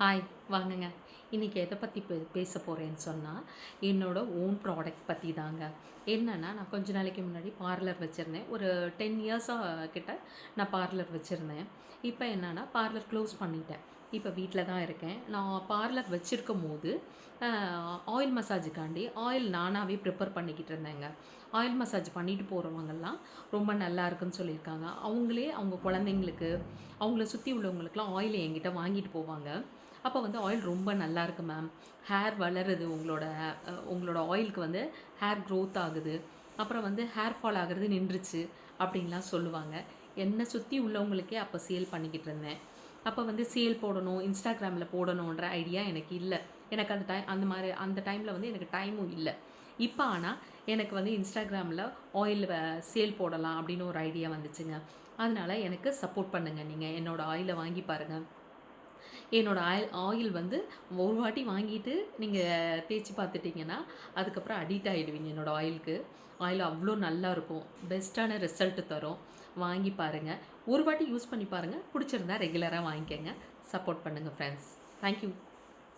Hi வாங்கங்க. இன்றைக்கி எதை பற்றி பேச போகிறேன்னு சொன்னால் என்னோடய ஓன் ப்ராடக்ட் பற்றி தாங்க. என்னென்னா நான் கொஞ்ச நாளைக்கு முன்னாடி பார்லர் வச்சுருந்தேன். ஒரு 10 இயர்ஸாக கிட்ட நான் பார்லர் வச்சுருந்தேன். இப்போ என்னென்னா பார்லர் க்ளோஸ் பண்ணிட்டேன். இப்போ வீட்டில் தான் இருக்கேன். நான் பார்லர் வச்சுருக்கும்போது ஆயில் மசாஜுக்காண்டி ஆயில் நானாகவே ப்ரிப்பேர் பண்ணிக்கிட்டு இருந்தேங்க. ஆயில் மசாஜ் பண்ணிட்டு போகிறவங்கெல்லாம் ரொம்ப நல்லா இருக்குன்னு சொல்லியிருக்காங்க. அவங்களே அவங்க குழந்தைங்களுக்கு, அவங்கள சுற்றி உள்ளவங்களுக்குலாம் ஆயில் என்கிட்ட வாங்கிட்டு போவாங்க. அப்போ வந்து ஆயில் ரொம்ப நல்லாயிருக்கு மேம். ஹேர் வளருது, உங்களோட ஆயிலுக்கு வந்து ஹேர் க்ரோத் ஆகுது. அப்புறம் வந்து ஹேர் ஃபால் ஆகுறது நின்றுச்சு அப்படின்லாம் சொல்லுவாங்க. என்னை சுற்றி உள்ளவங்களுக்கே அப்போ சேல் பண்ணிக்கிட்டு இருந்தேன். அப்போ வந்து சேல் போடணும், இன்ஸ்டாகிராமில் போடணுன்ற ஐடியா எனக்கு இல்லை. எனக்கு அந்த டைமில் வந்து எனக்கு டைமும் இல்லை. இப்போ ஆனால் எனக்கு வந்து இன்ஸ்டாகிராமில் ஆயில் சேல் போடலாம் அப்படின்னு ஒரு ஐடியா வந்துச்சுங்க. அதனால எனக்கு சப்போர்ட் பண்ணுங்கள். நீங்கள் என்னோடய ஆயிலை வாங்கி பாருங்கள். என்னோடய ஆயில் வந்து ஒரு வாட்டி வாங்கிட்டு நீங்கள் தேய்ச்சி பார்த்துட்டிங்கன்னா அதுக்கப்புறம் அடிக்ட் ஆகிடுவீங்க என்னோடய ஆயிலுக்கு. ஆயில் அவ்வளோ நல்லாயிருக்கும். பெஸ்ட்டான ரிசல்ட்டு தரும். வாங்கி பாருங்கள். ஒரு வாட்டி யூஸ் பண்ணி பாருங்கள். பிடிச்சிருந்தா ரெகுலராக வாங்கிக்கங்க. சப்போர்ட் பண்ணுங்கள் ஃப்ரெண்ட்ஸ். தேங்க்யூ.